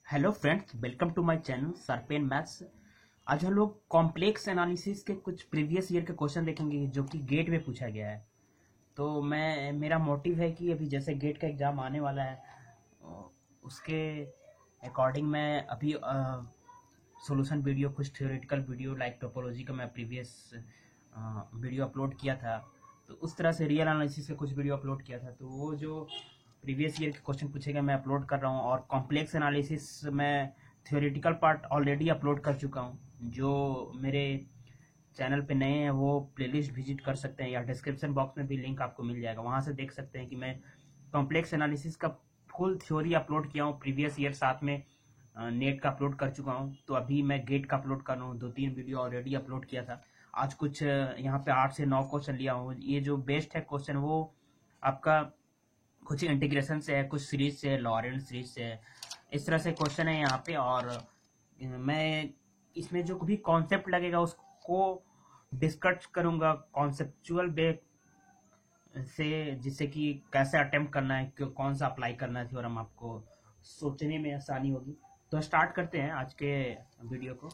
Hello friends, welcome to my channel सरपेन maths. आज हम लोग कॉम्प्लेक्स एनालिसिस के कुछ प्रीवियस ईयर के क्वेश्चन देखेंगे जो कि गेट में पूछा गया है। तो मेरा मोटिव है कि अभी जैसे गेट का एग्ज़ाम आने वाला है, उसके अकॉर्डिंग मैं अभी सॉल्यूशन वीडियो, कुछ थ्योरेटिकल वीडियो लाइक टोपोलॉजी का मैं प्रीवियस वीडियो अपलोड किया था। तो उस तरह से रियल एनालिसिस का कुछ वीडियो अपलोड किया था। तो वो जो प्रीवियस ईयर के क्वेश्चन पूछेगा मैं अपलोड कर रहा हूँ, और कॉम्प्लेक्स एनालिसिस मैं थ्योरेटिकल पार्ट ऑलरेडी अपलोड कर चुका हूँ। जो मेरे चैनल पे नए हैं वो प्लेलिस्ट विजिट कर सकते हैं, या डिस्क्रिप्शन बॉक्स में भी लिंक आपको मिल जाएगा, वहाँ से देख सकते हैं कि मैं कॉम्प्लेक्स एनालिसिस का फुल थ्योरी अपलोड किया हूँ प्रीवियस ईयर, साथ में नेट का अपलोड कर चुका हूँ। तो अभी मैं गेट का अपलोड कर रहा हूँ, 2-3 वीडियो ऑलरेडी अपलोड किया था। आज कुछ यहाँ पे 8 से 9 क्वेश्चन लिया हूँ। ये जो बेस्ट है क्वेश्चन वो आपका कुछ इंटीग्रेशन से है, कुछ सीरीज से है, लॉरेंट सीरीज से है, इस तरह से क्वेश्चन है यहाँ पे। और मैं इसमें जो भी कॉन्सेप्ट लगेगा उसको डिस्कस करूँगा कॉन्सेप्चुअल वे से, जिससे कि कैसे अटेम्प्ट करना है, कौन सा अप्लाई करना है थ्योरम, आपको सोचने में आसानी होगी। तो स्टार्ट करते हैं आज के वीडियो को।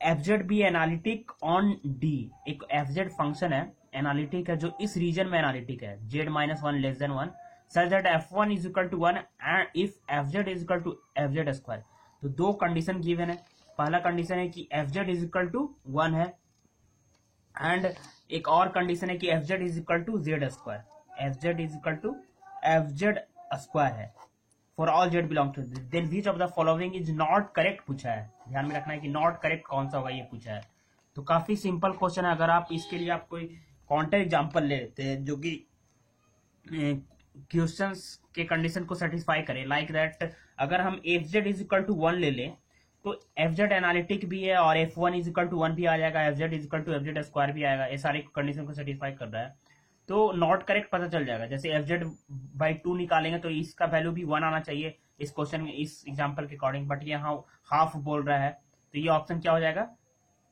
F Z be analytic on D, एक एफ जेड फंक्शन है, एनालिटिक है, जो इस रीजन में एनालिटिक है, Z minus one less than one, such that F one is equal to one and if F Z is equal to F Z square. तो दो condition given है। पहला कंडीशन है कि F Z is equal to one है, and एक और condition है कि F Z is equal to Z square. F Z is equal to F Z square है for all Z belong to, then which of the following is not correct पूछा है। ध्यान में रखना है कि नॉट करेक्ट कौन सा होगा, ये पूछा है। तो काफी सिंपल क्वेश्चन है। अगर आप इसके लिए आप कोई काउंटर एग्जांपल ले लेते हैं जो कि क्वेश्चंस के कंडीशन को सेटिस्फाई करे, लाइक दैट अगर हम F Z is equal to one ले लें तो एफ जेड एनालिटिक भी है और F one is equal to one भी आ जाएगा, F Z is equal to F Z square भी आएगा। ये सारे कंडीशन को सेटिस्फाई कर रहा है तो नॉट करेक्ट पता चल जाएगा। जैसे एफ जेड बाई टू निकालेंगे तो इसका वैल्यू भी वन आना चाहिए इस क्वेश्चन में, इस एग्जाम्पल के अकॉर्डिंग, बट यहाँ हाफ बोल रहा है तो ये ऑप्शन क्या हो जाएगा,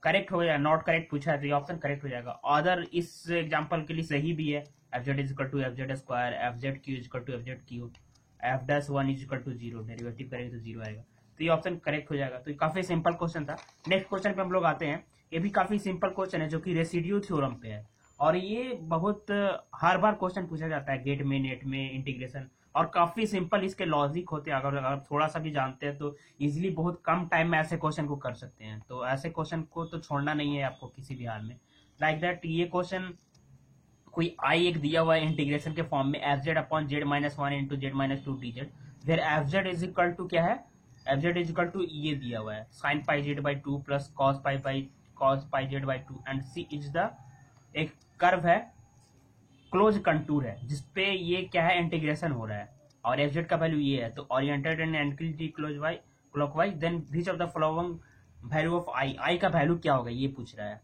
करेक्ट हो जाएगा। नॉट करेक्ट पूछा है तो ये ऑप्शन करेक्ट हो जाएगा। अदर इस एग्जाम्पल के लिए सही भी है, F Z is equal to F Z square, F Z Q is equal to F Z Q, F dash one is equal to zero, derivative करेंगे तो जीरो आएगा, तो ये ऑप्शन करेक्ट हो जाएगा। तो ये काफी सिंपल क्वेश्चन था। नेक्स्ट क्वेश्चन पे हम लोग आते हैं। ये भी काफी सिंपल क्वेश्चन है जो कि रेसिड्यू थ्योरम पे है, और ये बहुत हर बार क्वेश्चन पूछा जाता है गेट में, नेट में, इंटीग्रेशन, और काफी सिंपल इसके लॉजिक होते हैं। अगर आप थोड़ा सा भी जानते हैं तो इजीली बहुत कम टाइम में ऐसे क्वेश्चन को कर सकते हैं। तो ऐसे क्वेश्चन को तो छोड़ना नहीं है आपको किसी भी हाल में। लाइक दैट ये क्वेश्चन कोई आई एक दिया हुआ है इंटीग्रेशन के फॉर्म में, F Z upon Z minus one into Z minus two D Z, फिर F Z is equal to क्या है, F Z is equal to ये दिया हुआ है sine pi Z by two plus cos pi Z by two, and C is the एक curve है, close contour है, जिसपे ये क्या है, इंटीग्रेशन हो रहा है, और एफ जेड का वैल्यू ये है। तो oriented and anti clockwise, then which of the following value of I, I का वैल्यू क्या होगा ये पूछ रहा है।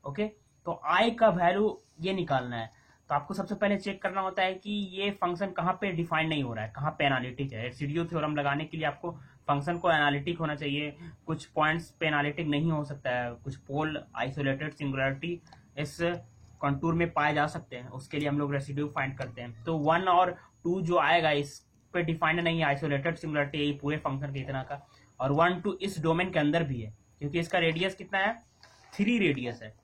ओके, तो आई का वैल्यू ये निकालना है। तो आपको सबसे पहले चेक करना होता है कि ये फंक्शन कहाँ पे डिफाइन नहीं हो रहा है, कहाँ पे एनालिटिक है। रेसिड्यू थ्योरम लगाने के लिए आपको फंक्शन को एनालिटिक होना चाहिए, कुछ पॉइंट्स पे एनालिटिक नहीं हो सकता है, कुछ पोल आइसोलेटेड सिंगुलरिटी इस कंटूर में पाए जा सकते हैं, उसके लिए हम लोग रेसिड्यू फाइंड करते हैं। तो वन और टू जो आएगा इस पे डिफाइंड नहीं है, आइसोलेटेड सिंगुलरिटी है पूरे फंक्शन के इतना का, और वन टू इस डोमेन के अंदर भी है क्योंकि इसका रेडियस कितना है, 3 रेडियस है।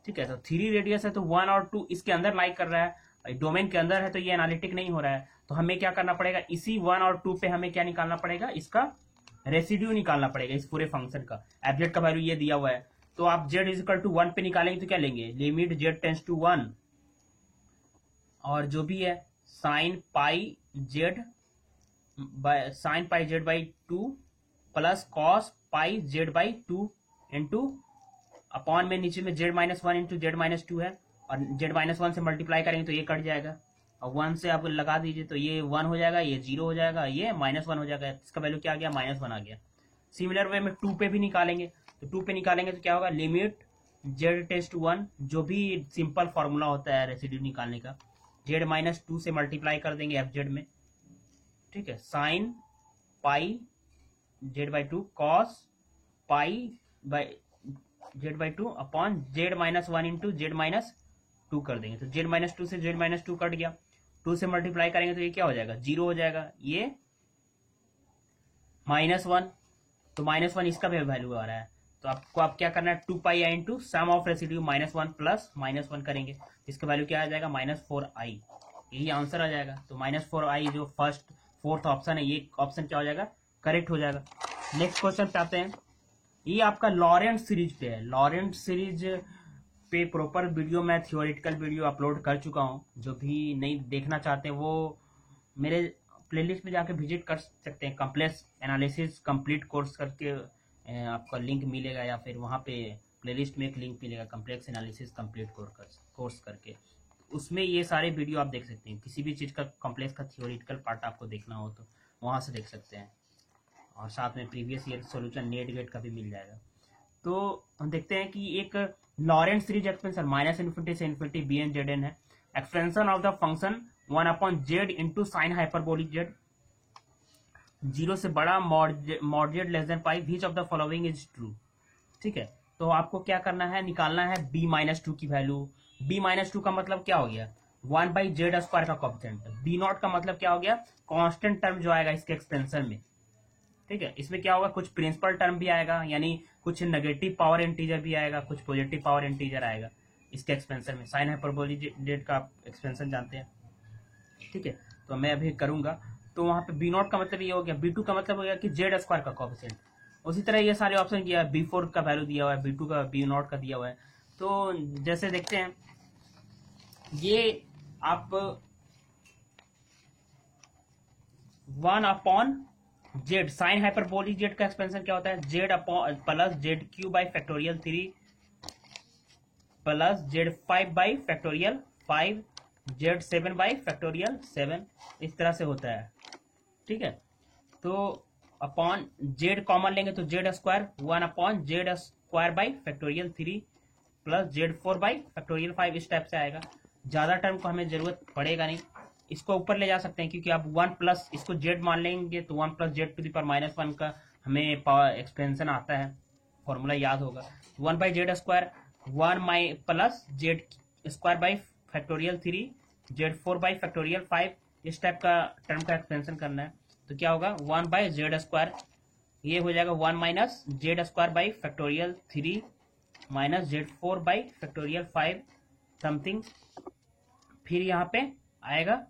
ठीक है, तो 3 रेडियस है तो 1 और 2 इसके अंदर लाइक कर रहा है, डोमेन के अंदर है, तो ये एनालिटिक नहीं हो रहा है। तो हमें क्या करना पड़ेगा, इसी 1 और 2 पे हमें क्या निकालना पड़ेगा, इसका रेसिड्यू निकालना पड़ेगा इस पूरे फंक्शन का। एफ जेड का वैल्यू ये दिया हुआ है, तो आप जेड इज इक्वल टू 1 पे निकालेंगे तो क्या लेंगे, लिमिट जेड टेंस टू 1, और जो भी है sine pi Z by 2 plus cos pi Z by 2 into upon में नीचे में Z minus one into Z minus to है, और जेड माइनस वन से मल्टीप्लाई करेंगे तो ये कट जाएगा, और 1 से आप लगा दीजिए तो ये 1 हो जाएगा, ये 0 हो जाएगा, ये -1 हो जाएगा, इसका वैल्यू क्या आ गया, -1 आ गया। सिमिलर वे में 2 पे भी निकालेंगे, तो 2 पे निकालेंगे तो क्या होगा, लिमिट जेड टेंस टू 1, जो भी सिंपल फॉर्मूला होता है रेसिड्यू निकालने का, जेड माइनस 2 से मल्टीप्लाई कर देंगे एफ जेड में। ठीक है, sine pi Z by 2 cos pi by Z by 2 upon Z minus 1 into Z minus 2 कर देंगे, तो जेड माइनस 2 से जेड माइनस 2 कट गया, 2 से मल्टीप्लाई करेंगे तो ये क्या हो जाएगा, 0 हो जाएगा, ये -1, तो -1 इसका भी वैल्यू आ रहा है। तो आपको आप क्या करना है, 2 pi I into sum of residue -1 plus -1 करेंगे, इसका वैल्यू क्या आ जाएगा, -4i। यही आंसर आ जाएगा। तो -4i जो फोर्थ ऑप्शन है, ये ऑप्शन क्या हो जाएगा, करेक्ट हो जाएगा। नेक्स्ट क्वेश्चन पे आते हैं। ये आपका लॉरेंट सीरीज पे है। लॉरेंट सीरीज पे प्रॉपर वीडियो, मैं थियोरेटिकल वीडियो अपलोड कर चुका हूँ। जो भी नहीं देखना चाहते हैं वो मेरे प्लेलिस्ट में जाके विजिट कर सकते हैं। कॉम्प्लेक्स एनालिसिस कंप्लीट कोर्स करके आपका लिंक मिलेगा, या फिर वहाँ पे प्लेलिस्ट में एक लिंक मिलेगा, कॉम्प्लेक्स एनालिसिस कंप्लीट कोर्स करके। उसमें ये सारे वीडियो आप देख सकते हैं। किसी भी चीज़ का कॉम्प्लेक्स का थियोरेटिकल पार्ट आपको देखना हो तो वहाँ से देख सकते हैं, और साथ में previous year solution NET GATE का भी मिल जाएगा। तो हम देखते हैं कि एक लॉरेंट सीरीज एक्सपेंशन -∞ से infinity B N Z N है। Expansion of the function 1/z into sine hyperbolic Z, 0 से बड़ा mod Z less than pi, which of the following is true. ठीक है, तो आपको क्या करना है, निकालना है b-2 की वैल्यू। b-2 का मतलब क्या हो गया, 1/z² का कॉफिशिएंट। b0 का मतलब क्या हो गया, कांस्टेंट टर्म जो आएगा इसके एक्सपेंशन में। ठीक है, इसमें क्या होगा, कुछ प्रिंसिपल टर्म भी आएगा, यानी कुछ नेगेटिव पावर इंटीजर भी आएगा, कुछ पॉजिटिव पावर इंटीजर आएगा इसके एक्सपेंशन में। साइन हाइपरबोलिक जेड का एक्सपेंशन जानते हैं। ठीक है, तो मैं अभी करूंगा। तो वहां पे b0 का मतलब ये हो गया, b2 का मतलब हो गया कि z² का कॉफिशिएंट। उसी तरह ये सारे ऑप्शन किया है, b4 का वैल्यू दिया हुआ है, b2 का, b0 का दिया हुआ है। तो जैसे देखते हैं, ये आप 1/z साइन हाइपरबोलिक जेड का एक्सपेंशन क्या होता है, z plus z³ plus z5/5 z7/7 इस तरह से होता है। ठीक है, तो अपॉन जेड कॉमन लेंगे तो z² 1/z² प्लस z4/5 इस टाइप से आएगा। ज्यादा टर्म को हमें जरूरत पड़ेगा नहीं, इसको ऊपर ले जा सकते हैं, क्योंकि आप 1 प्लस इसको z मान लेंगे तो 1 + z⁻⁻1 का हमें पावर एक्सपेंशन आता है, फॉर्मूला याद होगा। 1/z² 1 प्लस z² z4/5 इस टाइप का टर्म का एक्सपेंशन करना है। तो क्या होगा, 1/z², ये हो जाएगा 1 - z² माइनस z4/5 समथिंग। फिर यहाँ पे आएगा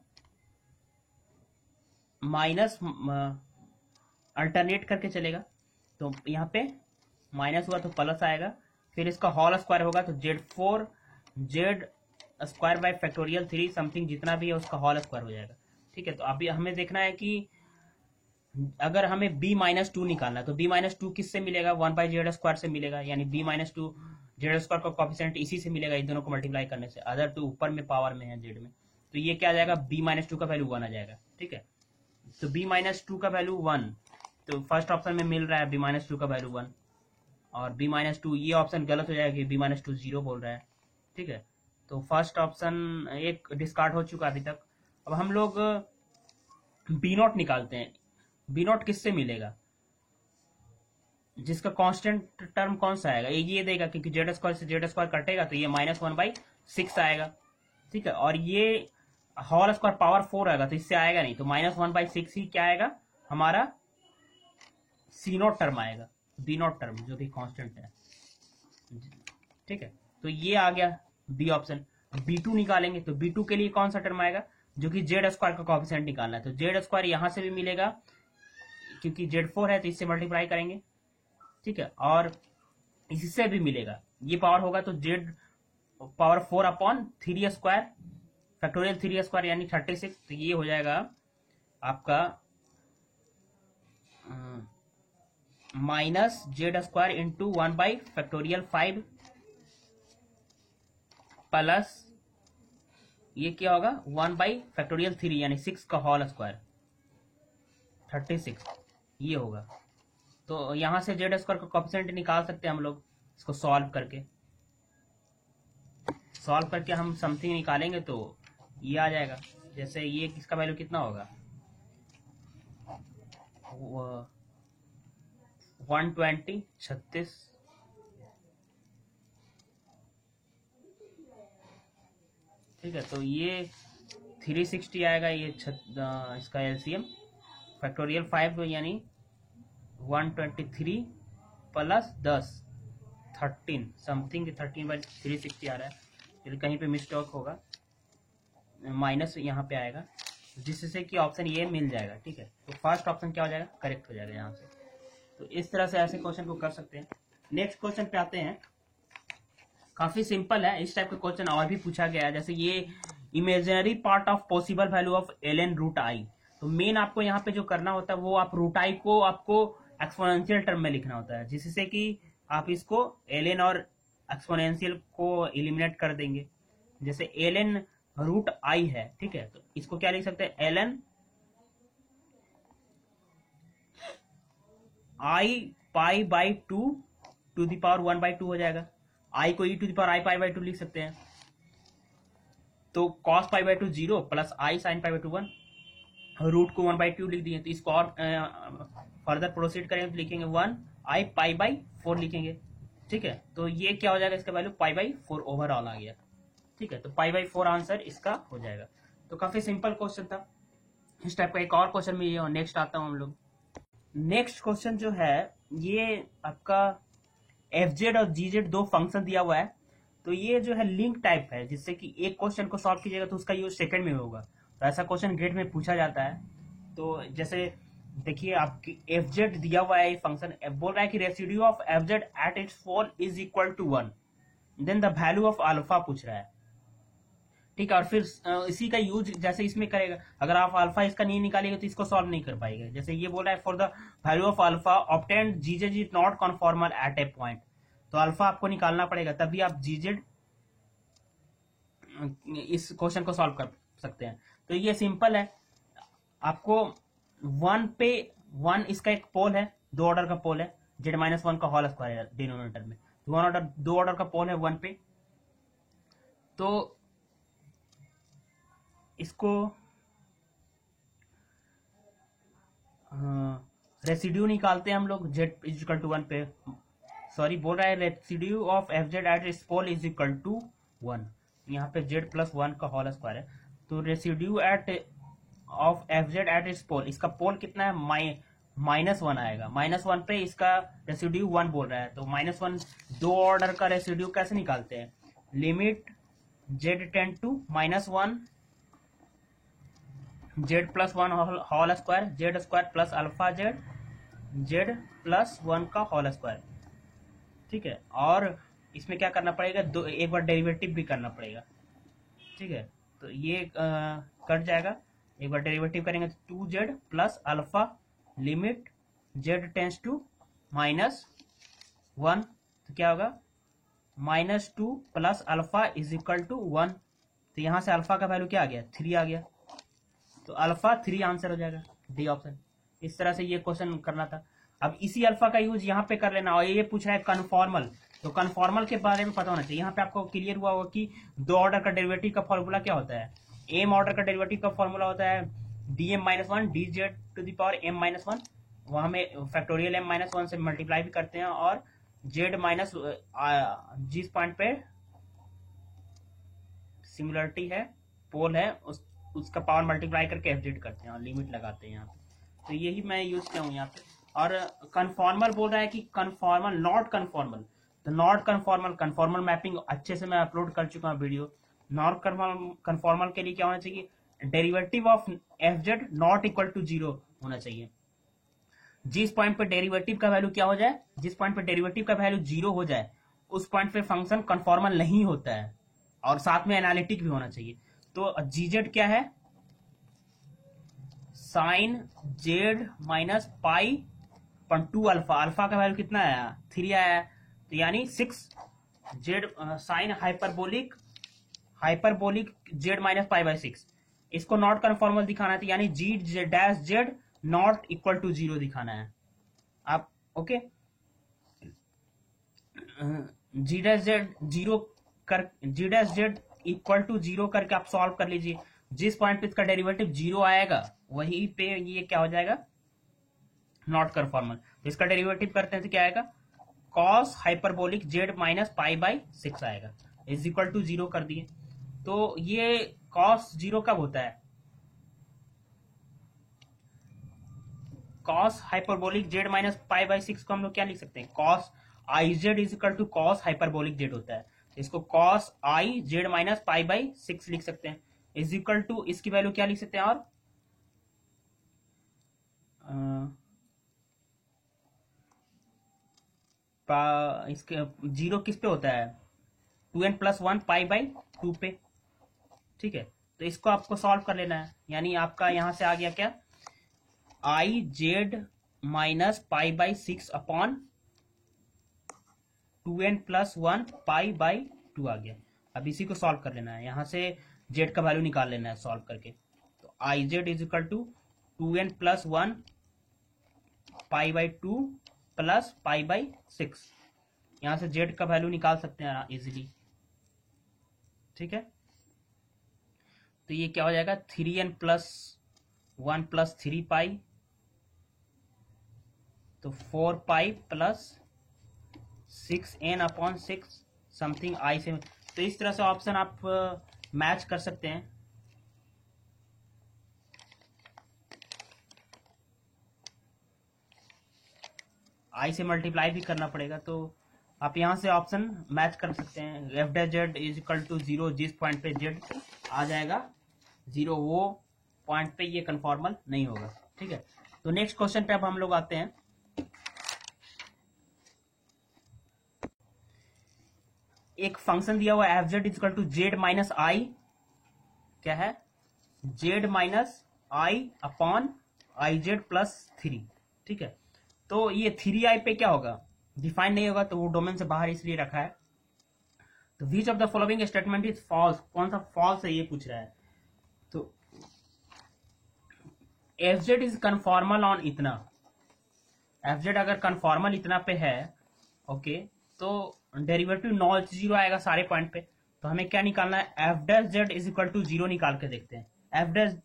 माइनस, अल्टरनेट करके चलेगा, तो यहाँ पे माइनस हुआ तो प्लस आएगा। फिर इसका होल स्क्वायर होगा तो z4/3 समथिंग जितना भी है उसका होल स्क्वायर हो जाएगा। ठीक है, तो अभी हमें देखना है कि अगर हमें b-2 निकालना है तो b-2 किससे मिलेगा, 1/z² से मिलेगा, यानी b-2 z² का कॉफिशिएंट इसी से मिलेगा, इन दोनों को मल्टीप्लाई करने से। अदर तो ऊपर में पावर में है जेड में, तो ये क्या आ जाएगा, b-2 का वैल्यू 1 आ जाएगा। ठीक है, तो b-2 का वैल्यू 1, तो फर्स्ट ऑप्शन में मिल रहा है b-2 का वैल्यू 1, और b-2 ये ऑप्शन गलत हो जाएगा, b-2 0 बोल रहा है। ठीक है, तो फर्स्ट ऑप्शन एक डिस्कार्ड हो चुका अभी तक। अब हम लोग b0 निकालते हैं। b0 किससे मिलेगा, जिसका कांस्टेंट टर्म कौन सा आएगा, ये देगा, क्योंकि z² से z² कटेगा तो ये -1/6 आएगा। ठीक है, और ये होल स्क्वायर पावर 4 आएगा तो इससे आएगा नहीं, तो -1/6 ही क्या आएगा हमारा, c0 टर्म आएगा, b0 टर्म जो भी कांस्टेंट है। ठीक है, तो ये आ गया बी ऑप्शन। b2 निकालेंगे तो b2 के लिए कौन सा टर्म आएगा, जो कि z² का कॉफिशिएंट निकालना है। तो z² यहां से भी मिलेगा, क्योंकि z4 है तो इससे मल्टीप्लाई करेंगे। ठीक है, और इससे भी मिलेगा, ये पावर होगा तो z⁴/3² फैक्टोरियल 3² यानी 36, तो ये हो जाएगा आपका -z² इंटू 1/5 प्लस ये क्या होगा 1/3 यानी 6 का होल स्क्वायर 36 ये होगा। तो यहां से z² का कोएफिशिएंट निकाल सकते हैं हम लोग, इसको सॉल्व करके हम समथिंग निकालेंगे तो ये आ जाएगा। जैसे ये इसका वैल्यू कितना होगा, 120 36। ठीक है, तो ये 360 आएगा, ये इसका एलसीएम फैक्टोरियल 5 यानी 123 प्लस 10 13 समथिंग 13/360 आ रहा है, फिर कहीं पे मिस्टेक होगा, माइनस यहाँ पे आएगा, जिससे कि ऑप्शन ये मिल जाएगा। ठीक है, तो फर्स्ट ऑप्शन क्या हो जाएगा, करेक्ट हो जाएगा यहाँ से। तो इस तरह से ऐसे क्वेश्चन को कर सकते हैं। नेक्स्ट क्वेश्चन पे आते हैं, काफी सिंपल है, इस टाइप का क्वेश्चन और भी पूछा गया है। जैसे ये imaginary part of possible value of ln root I, तो मेन आपको यहाँ पे जो करना होता है वो आप रूट आई को आपको एक्सपोनेंशियल टर्म में लिखना होता है, जिससे कि आप इसको ln और एक्सपोनेंशियल को एलिमिनेट कर देंगे। जैसे ln रूट आई है, ठीक है, तो इसको क्या लिख सकते हैं, ln I pi by 2 to the power 1/2 हो जाएगा। आई को e to the power I pi by 2 लिख सकते हैं, तो cos pi by 2 0 plus I sine pi by 2 1, root को 1/2 लिख दिए। तो इसको और फर्दर प्रोसीड करेंगे तो लिखेंगे 1 आई पाई बाई 4 लिखेंगे। ठीक है, तो ये क्या हो जाएगा, इसका वैल्यू पाई बाई 4 ओवरऑल आ गया। ठीक है, तो पाई बाई 4 आंसर इसका हो जाएगा। तो काफी सिंपल क्वेश्चन था। इस टाइप का एक और क्वेश्चन में ये नेक्स्ट आता हूं हम लोग। नेक्स्ट क्वेश्चन जो है ये आपका fz और gz दो फंक्शन दिया हुआ है, तो ये जो है लिंक टाइप है, जिससे कि एक क्वेश्चन को सॉल्व कीजिएगा तो उसका यूज सेकंड में होगा। तो ऐसा क्वेश्चन ग्रेड में पूछा जाता है। तो जैसे देखिए आपकी fz दिया हुआ है, फंक्शन बोल रहा है कि residue of fz at its pole is equal to 1, then the value of alpha पूछ रहा है। ठीक है, और फिर इसी का यूज जैसे इसमें करेगा, अगर आप अल्फा इसका नहीं निकालेंगे तो इसको सॉल्व नहीं कर पाएंगे। जैसे ये बोल रहा है for the value of alpha obtained GZ is not conformal at a point, तो अल्फा आपको निकालना पड़ेगा, तभी आप जीजेड इस क्वेश्चन को सॉल्व कर सकते हैं। तो ये सिंपल है, आपको 1 पे 1 इसका एक पोल है, दो ऑर्डर का पोल है, जेड माइनस 1 का होल स्क्वायर है डिनोमिनेटर में, दो ऑर्डर का पोल है 1 पे। तो इसको रेसिड्यू निकालते हैं हम लोग, जेड इज इक्वल टू 1 पे, सॉरी बोल रहा है residue of F Z at its pole is equal to 1, यहाँ पे जेड प्लस 1 का होल स्क्वायर है। तो residue at of F Z at its pole, इसका पोल कितना है, -1 आएगा। -1 पे इसका रेसिड्यू 1 बोल रहा है, तो -1 दो ऑर्डर का रेसिड्यू कैसे निकालते हैं, limit Z tend to -1 Z plus 1 whole square, Z square plus alpha Z, Z plus 1 का होल स्क्वायर। ठीक है, और इसमें क्या करना पड़ेगा, एक बार डेरिवेटिव भी करना पड़ेगा। ठीक है, तो ये कट जाएगा, एक बार डेरिवेटिव करेंगे तो 2z plus alpha limit z tends to -1, तो क्या होगा, -2 plus alpha is equal to 1, तो यहां से अल्फा का वैल्यू क्या आ गया, 3 आ गया, तो अल्फा 3 आंसर हो जाएगा, डी ऑप्शन। इस तरह से ये क्वेश्चन करना था। अब इसी अल्फा का यूज यहाँ पे कर लेना, और ये पूछ रहा है कन्फॉर्मल, तो कन्फॉर्मल के बारे में पता होना चाहिए। यहाँ पे आपको क्लियर हुआ होगा कि दो ऑर्डर का डेरिवेटिव का फॉर्मूला क्या होता है, एम ऑर्डर का डेरिवेटिव का फॉर्मूला होता है dm-1 dz to the power m-1, वहां में फैक्टोरियल m-1 से मल्टीप्लाई भी करते हैं, और z माइनस जिस पॉइंट पे सिमिलरिटी है, पोल है, उसका पावर मल्टीप्लाई करके एफ करते हैं और लिमिट लगाते हैं यहाँ पे। तो यही मैं यूज किया हूँ यहाँ पे। और कन्फॉर्मल बोल रहा है कि कन्फॉर्मल नॉट कन्फॉर्मल, तो नॉट कन्फॉर्मल, कन्फॉर्मल मैपिंग अच्छे से मैं अपलोड कर चुका हूँ वीडियो। नॉट कन्फॉर्मल के लिए क्या होना चाहिए, derivative of F Z not equal to 0 होना चाहिए। जिस पॉइंट पे डेरिवेटिव का वैल्यू क्या हो जाए, जिस पॉइंट पे डेरिवेटिव का वैल्यू 0 हो जाए, उस पॉइंट पे फंक्शन कन्फॉर्मल नहीं होता है, और साथ में एनालिटिक भी होना चाहिए। तो जीजेड क्या है, sine Z minus pi point 2 alpha, alpha का वैल्यू कितना आया, 3 आया, तो यानी 6 Z sine hyperbolic Z minus pi by 6, इसको नॉट कन्फॉर्मल दिखाना है, यानी G dash Z not equal to 0 दिखाना है आप। ओके, जी डैश जेड 0 कर, जी डैश जेड इक्वल टू 0 करके आप सॉल्व कर लीजिए। जिस पॉइंट पे इसका डेरिवेटिव 0 आएगा वहीं पे ये क्या हो जाएगा, नॉट कन्फॉर्मल। तो इसका डेरिवेटिव करते हैं तो क्या आएगा, cos hyperbolic Z minus pi by 6 आएगा, इज इक्वल टू 0 कर दिए। तो ये कॉस 0 कब होता है, cos hyperbolic Z minus pi by 6 को हम लोग क्या लिख सकते हैं, cos I Z is equal to cos hyperbolic Z होता है, इसको cos I Z minus pi by 6 लिख सकते हैं, इज इक्वल टू इसकी वैल्यू क्या लिख सकते हैं, और इसके जीरो किस पे होता है, 2n+1 पाई बाई 2 पे, ठीक है। तो इसको आपको सॉल्व कर लेना है, यानी आपका यहां से आ गया क्या, आई Z minus pi by 6 upon 2n+1 pi by 2 आ गया। अब इसी को सॉल्व कर लेना है, यहां से जेड का वैल्यू निकाल लेना है सॉल्व करके। तो I Z is equal to 2n+1 pi by 2 plus pi by 6, यहां से जेड का वैल्यू निकाल सकते हैं इजीली, ठीक है। तो ये क्या हो जाएगा, 3n+1 प्लस 3 पाई, तो 4 pi plus 6n upon 6 something I से। तो इस तरह से ऑप्शन आप मैच कर सकते हैं। आई से मल्टीप्लाई भी करना पड़ेगा, तो आप यहां से ऑप्शन मैच कर सकते हैं। F dash Z is equal to 0, जिस पॉइंट पे जेड आ जाएगा 0 वो पॉइंट पे ये कन्फॉर्मल नहीं होगा, ठीक है। तो नेक्स्ट क्वेश्चन पे अब हम लोग आते हैं। एक फंक्शन दिया हुआ F Z is equal to Z minus I, क्या है, Z minus I upon I Z plus 3, ठीक है। तो ये 3i पे क्या होगा, डिफाइन नहीं होगा, तो वो डोमेन से बाहर इसलिए रखा है। तो which of the following statement is false, कौन सा फॉल्स है ये पूछ रहा है। तो F Z is conformal on इतना, एफ जेड अगर कन्फॉर्मल इतना पे है, ओके, तो डेरिवेटिव नॉन जीरो आएगा सारे पॉइंट पे। तो हमें क्या निकालना है, F dash Z is equal to 0 निकाल के देखते हैं, एफ डैश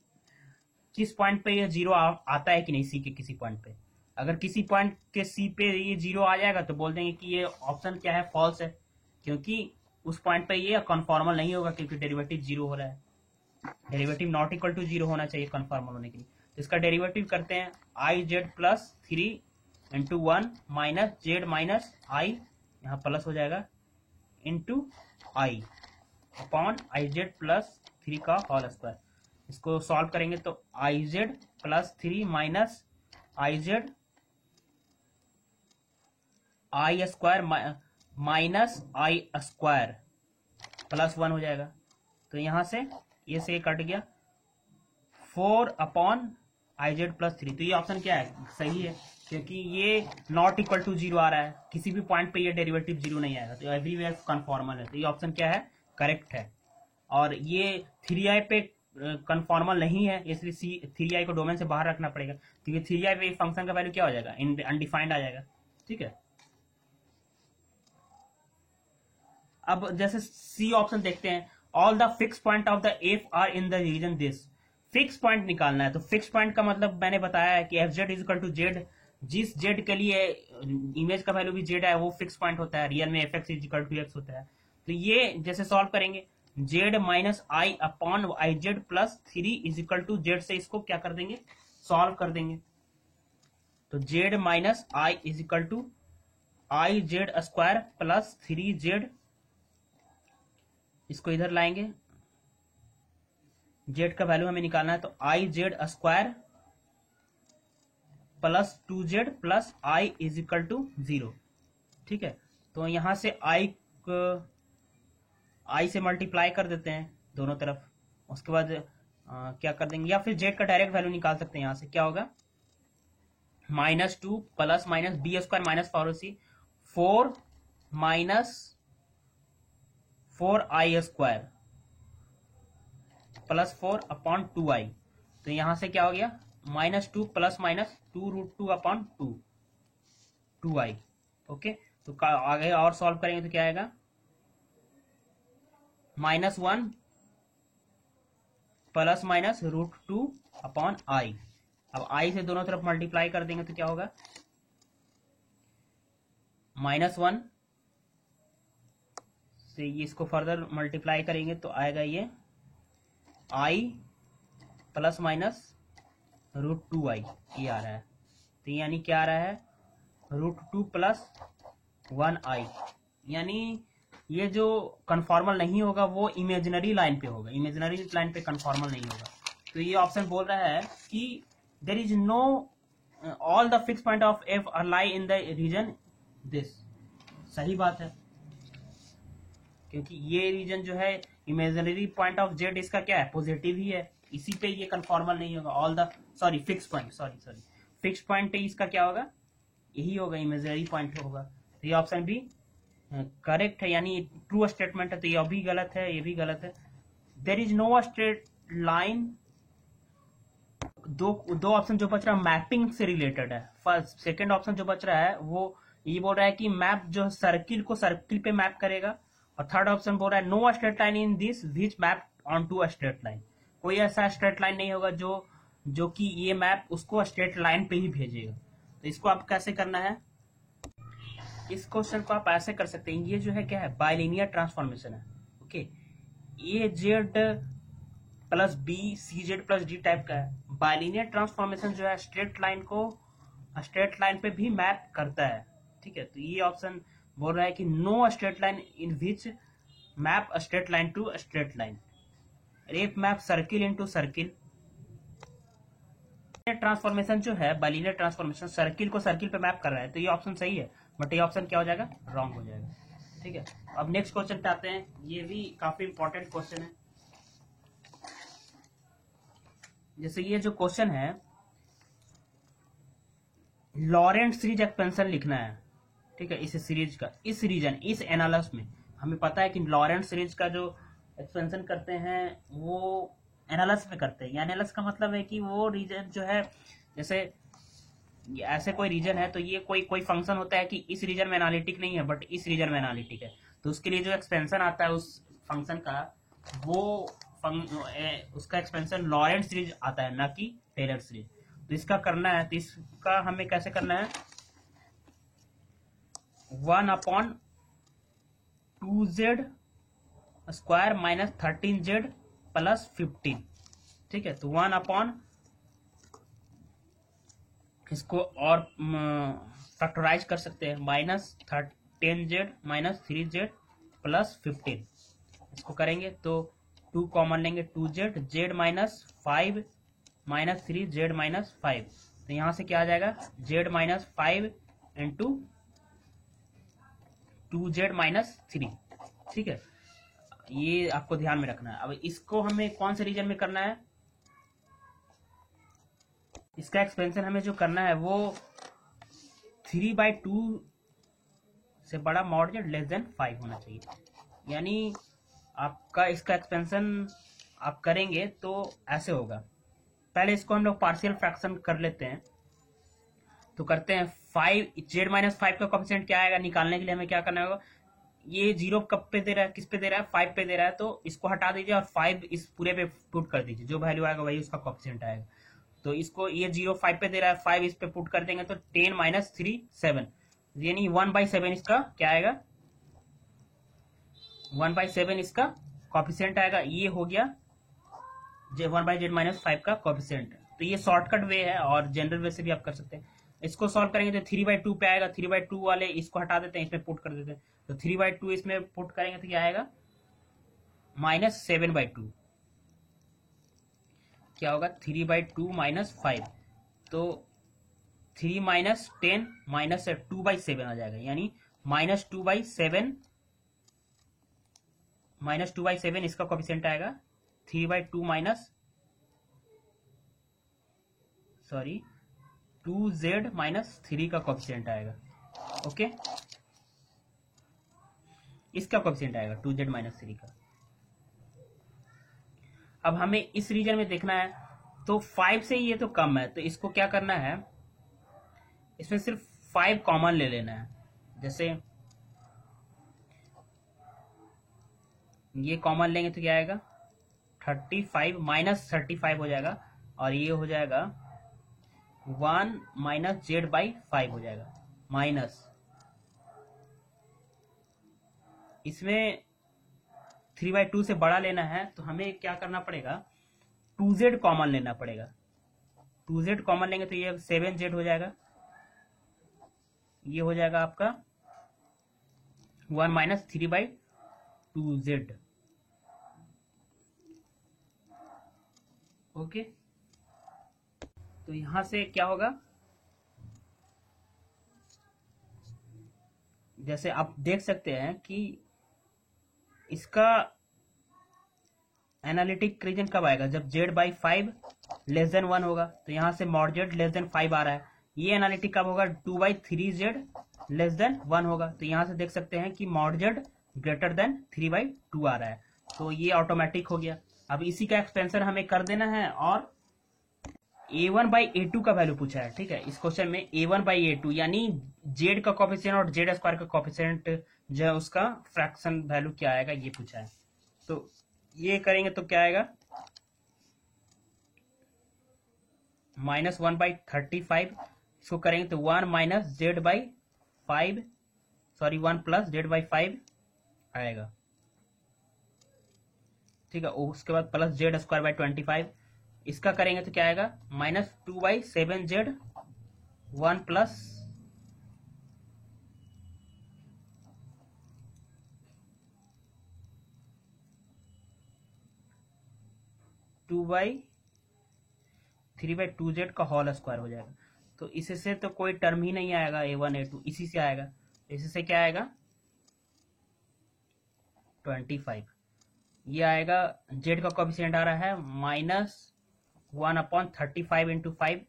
किस पॉइंट पे ये 0 आता है कि नहीं, सी के किसी पॉइंट पे। अगर किसी पॉइंट के सी पे ये 0 आ जाएगा तो बोल देंगे कि ये ऑप्शन क्या है, फॉल्स है, क्योंकि उस पॉइंट पे ये कन्फॉर्मल नहीं होगा, क्योंकि डेरिवेटिव 0 हो रहा है। डेरिवेटिव नॉट इक्वल टू 0 होना चाहिए कन्फॉर्मल होने के लिए। तो इसका डेरिवेटिव करते हैं, I Z plus 3 into 1 minus Z minus I, यहाँ प्लस हो जाएगा, into I upon I Z plus 3 का होल स्क्वायर। इसको सॉल्व करेंगे तो I Z plus 3 minus I Z I square minus I square plus 1 हो जाएगा। तो यहां से ये कट गया, 4 अपॉन आई जेड प्लस 3। तो ये ऑप्शन क्या है, सही है, क्योंकि ये नॉट इक्वल टू 0 आ रहा है, किसी भी पॉइंट पे ये डेरिवेटिव 0 नहीं आएगा, तो एवरीवेयर कन्फॉर्मल है। तो ये ऑप्शन क्या है, करेक्ट है। और ये 3i पे कन्फॉर्मल नहीं है, इसलिए 3i को डोमेन से बाहर रखना पड़ेगा, क्योंकि 3i पे फंक्शन का वैल्यू क्या हो जाएगा, अनडिफाइंड आ जाएगा, ठीक है। अब जैसे सी ऑप्शन देखते हैं, all the fix point of the F are in the region this, fix point निकालना है। तो फिक्स पॉइंट का मतलब मैंने बताया है कि F Z is equal to Z, जिस जेड के लिए इमेज का वैल्यू भी जेड है वो फिक्स पॉइंट होता है, रियल में F X is equal to X होता है। तो ये जैसे सॉल्व करेंगे, Z minus I upon I Z plus 3 is equal to Z से इसको क्या कर देंगे, सॉल्व कर देंगे। तो Z minus I is equal to I Z square plus 3 Z, इसको इधर लाएंगे, जेड का वैल्यू हमें निकालना है, तो I Z square plus 2z plus I is equal to 0, ठीक है। तो यहां से आई से मल्टीप्लाई कर देते हैं दोनों तरफ, उसके बाद क्या कर देंगे, या फिर जेड का डायरेक्ट वैल्यू निकाल सकते हैं। यहां से क्या होगा, -2 plus minus B square minus 4ac 4 minus 4i square plus 4 upon 2i। तो यहां से क्या हो गया, -2 plus minus 2√2 upon 2i, okay. तो आगे और सॉल्व करेंगे तो क्या आएगा, -1 प्लस माइनस √2 अपॉन i। अब i से दोनों तरफ मल्टीप्लाई कर देंगे तो क्या होगा, -1 से इसको फर्दर मल्टीप्लाई करेंगे तो आएगा ये i प्लस माइनस √2i, ये आ रहा है, तो यानी क्या आ रहा है √2 प्लस 1i, यानी ये जो कन्फॉर्मल नहीं होगा वो इमेजिनरी लाइन पे होगा, इमेजिनरी लाइन पे कन्फॉर्मल नहीं होगा। तो ये ऑप्शन बोल रहा है कि there is no all the fix point of F are lie in the region this. सही बात है, क्योंकि ये रीजन जो है इमेजिनरी पॉइंट ऑफ जेड इसका क्या है पॉजिटिव ही है, इसी पे ये कन्फॉर्मल नहीं होगा। All the fix point fix point इसका क्या होगा, यही होगा, इमेजिनरी पॉइंट होगा। तो ये ऑप्शन भी करेक्ट है, यानी ट्रू स्टेटमेंट है। तो ये भी गलत है, ये भी गलत है। There is no straight line. दो ऑप्शन जो बच रहा है मैपिंग से रिलेटेड है। फर्स्ट सेकंड ऑप्शन जो बच रहा है वो ये बोल रहा है कि मैप जो सर्किल को सर्किल पे मैप करेगा, और थर्ड ऑप्शन बोल रहा है no straight line in this which map on to straight line. कोई ऐसा स्ट्रेट लाइन नहीं होगा जो कि ये मैप उसको स्ट्रेट लाइन पे ही भेजेगा। तो इसको आप कैसे करना है, इस क्वेश्चन को आप ऐसे कर सकते हैं। ये जो है क्या है बाइलिनियर ट्रांसफॉर्मेशन है। Okay, A Z plus B C Z plus D type का है। बाइलिनियर ट्रांसफॉर्मेशन जो है स्ट्रेट लाइन को स्ट्रेट लाइन पे भी मैप करता है। ठीक है, तो ये ऑप्शन बोल रहा है कि no straight line in which map straight line to straight line, rep map circle into circle. Transformation जो है बाइलिनियर ट्रांसफॉर्मेशन सर्किल को सर्किल पे मैप कर रहा है, तो ये ऑप्शन सही है, बट ये ऑप्शन क्या हो जाएगा रॉन्ग हो जाएगा। ठीक है, अब नेक्स्ट क्वेश्चन पे आते हैं। ये भी काफी इंपॉर्टेंट क्वेश्चन है। जैसे ये जो क्वेश्चन है लॉरेंट सीरीज एक्सपेंशन लिखना है। ठीक है, इस सीरीज का इस रीजन इस एनालिसिस में हमें पता है कि लॉरेंट सीरीज का जो एक्सपेंशन करते हैं वो एनालिसिस में करते हैं। एनालिसिस का मतलब है कि वो रीजन जो है, जैसे ऐसे कोई रीजन है तो ये कोई फंक्शन होता है कि इस रीजन में एनालिटिक नहीं है बट इस रीजन में एनालिटिक है, तो उसके लिए जो एक्सपेंशन आता है उस फंक्शन का वो उसका एक्सपेंशन लॉरेंट सीरीज आता है, ना कि टेलर सीरीज। तो इसका करना है, तो इसका हमें कैसे करना है 1/2z square minus 13z plus 15। ठीक है, तो 1 इसको और फैक्टराइज कर सकते हैं -10z माइनस 3z प्लस 15। इसको करेंगे तो 2 कॉमन लेंगे 2z, z minus 5 minus 3 z minus 5। तो यहां से क्या आ जाएगा z minus 5 into 2z minus 3। ठीक है, ये आपको ध्यान में रखना है। अब इसको हमें कौन से रीजन में करना है, इसका एक्सपेंशन हमें जो करना है वो 3/2 से बड़ा मॉड z लेस देन 5 होना चाहिए। यानी आपका इसका एक्सपेंशन आप करेंगे तो ऐसे होगा। पहले इसको हम लोग पार्शियल फ्रैक्शन कर लेते हैं। तो करते हैं 5 z माइनस 5 का कोएफिशिएंट क्या आएगा निकालने के लिए हमें क्या करना होगा, ये 0 कब पे दे रहा है, किस पे दे रहा है 5 पे दे रहा है, तो इसको हटा दीजिए और 5 इस पूरे पे पुट कर दीजिए, जो वैल्यू आएगा वही उसका कोएफिशिएंट आएगा। तो इसको ये 0 5 पे दे रहा है, 5 इस पे पुट कर देंगे तो 10 माइनस 3 7, यानी 1/7 इसका क्या आएगा 1/7 इसका कोएफिशिएंट आएगा। ये हो गया 1/z माइनस 5 का कोएफिशिएंट। तो ये शॉर्टकट वे है और जनरल वे से भी आप कर सकते हैं। इसको सॉल्व करेंगे तो 3/2 पे आएगा, 3/2 वाले इसको हटा देते हैं, इसमें पुट कर देते हैं, तो 3/2 इसमें पुट करेंगे तो क्या आएगा -7/2। क्या होगा 3/2 माइनस 5, तो 3 माइनस 10 माइनस 2/7 आ जाएगा, यानी -2/7 -2/7 इसका कोएफिशिएंट आएगा। 3/2 माइनस 2z माइनस 3 का कोएफिशिएंट आएगा। ओके, इसका कोएफिशिएंट आएगा 2z माइनस 3 का। अब हमें इस रीजन में देखना है, तो 5 से ये तो कम है, तो इसको क्या करना है, इसमें सिर्फ 5 कॉमन ले लेना है। जैसे ये कॉमन लेंगे तो क्या आएगा 35 माइनस 35 हो जाएगा, और ये हो जाएगा 1 माइनस z/5 हो जाएगा, माइनस इसमें 3/2 से बड़ा लेना है तो हमें क्या करना पड़ेगा 2z कॉमन लेना पड़ेगा। 2z कॉमन लेंगे तो ये 7z हो जाएगा, ये हो जाएगा आपका 1 माइनस 3/2z। ओके, तो यहां से क्या होगा, जैसे आप देख सकते हैं कि इसका एनालिटिक रीजन कब आएगा, जब z/5 लेस देन 1 होगा। तो यहां से मॉड z लेस देन 5 आ रहा है। ये एनालिटिक कब होगा, 2/3z लेस देन 1 होगा। तो यहां से देख सकते हैं कि मॉड z ग्रेटर देन 3/2 आ रहा है। तो ये ऑटोमेटिक हो गया। अब इसी का एक्सपेंशन हमें कर देना है, और a1/a2 का वैल्यू पूछा है। ठीक है, इस क्वेश्चन में a1/a2 यानी z का कॉफिशिएंट और z स्क्वायर का कॉफिशिएंट जो है उसका फ्रैक्शन वैल्यू क्या आएगा ये पूछा है। तो ये करेंगे तो क्या आएगा, -1/35। इसको करेंगे तो 1 minus z/5, sorry 1 plus z/5 आएगा। ठीक है, उसके बाद प्लस z²/25। इसका करेंगे तो क्या आएगा, -2/7z 1 प्लस 2/3/2z का होल स्क्वायर हो जाएगा। तो इससे तो कोई टर्म ही नहीं आएगा, a1 a2 इसी से आएगा। इसी से क्या आएगा, 25। ये आएगा, z का कोएफिशिएंट आ रहा है -1/35 इंटू 5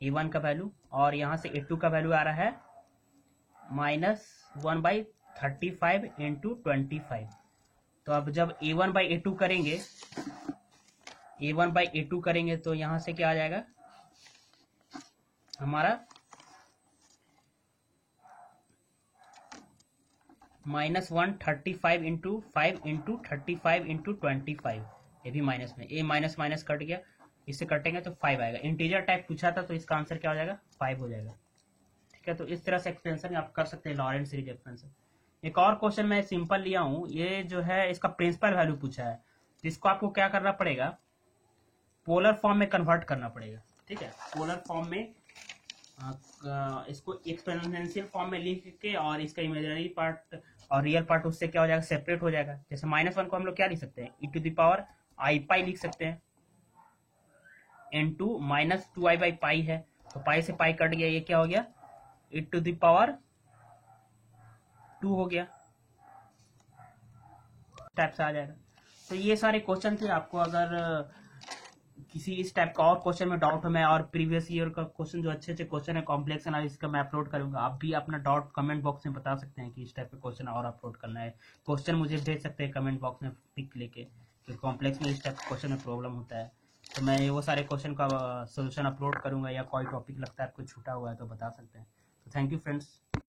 a1 का वैल्यू, और यहां से a2 का वैल्यू आ रहा है -1/35 इंटू 25। तो अब जब a1/a2 करेंगे, a1/a2 करेंगे तो यहां से क्या आ जाएगा हमारा, -135 इंटू 5 इंटू 35 इंटू 25। ये भी माइनस में, ए माइनस माइनस कट गया, इससे कटेंगे तो 5 आएगा। इंटीजर टाइप पूछा था तो इसका आंसर क्या हो जाएगा, 5 हो जाएगा। ठीक है, तो इस तरह से एक्सपेंशन आप कर सकते हैं, लॉरेंट सीरीज एक्सपेंशन। एक और क्वेश्चन मैं सिंपल लिया हूं, ये जो है इसका प्रिंसिपल वैल्यू पूछा है। तो इसको आपको क्या करना पड़ेगा, पोलर फॉर्म में कन्वर्ट करना पड़ेगा। ठीक है, पोलर फॉर्म में इसको एक्सपोनेंशियल फॉर्म में लिख के, और इसका इमेजिनरी पार्ट और रियल पार्ट उससे क्या हो जाएगा, सेपरेट हो जाएगा। जैसे -1 को हम लोग क्या लिख सकते हैं, e⁻i लिख सकते हैं, इनटू -2i/π है, तो पाई से पाई कट गया, ये क्या हो गया, e⁻2 हो गया, टाइप से आ जाएगा। तो ये सारे क्वेश्चन थे। आपको अगर किसी इस टाइप का और क्वेश्चन में डाउट हो, मैं और प्रीवियस ईयर का क्वेश्चन जो अच्छे अच्छे क्वेश्चन है कॉम्प्लेक्स एनालिसिस का मैं अपलोड करूंगा। आप भी अपना डाउट कमेंट बॉक्स में बता सकते हैं कि इस टाइप का क्वेश्चन और अपलोड करना है। क्वेश्चन मुझे भेज सकते हैं कमेंट बॉक्स में पिक लेके कि कॉम्प्लेक्स में इस टाइप का क्वेश्चन में प्रॉब्लम होता है, तो मैं वो सारे क्वेश्चन का सोल्यूशन अपलोड करूंगा। या कोई टॉपिक लगता है आपको छूटा हुआ है तो बता सकते हैं। तो थैंक यू फ्रेंड्स।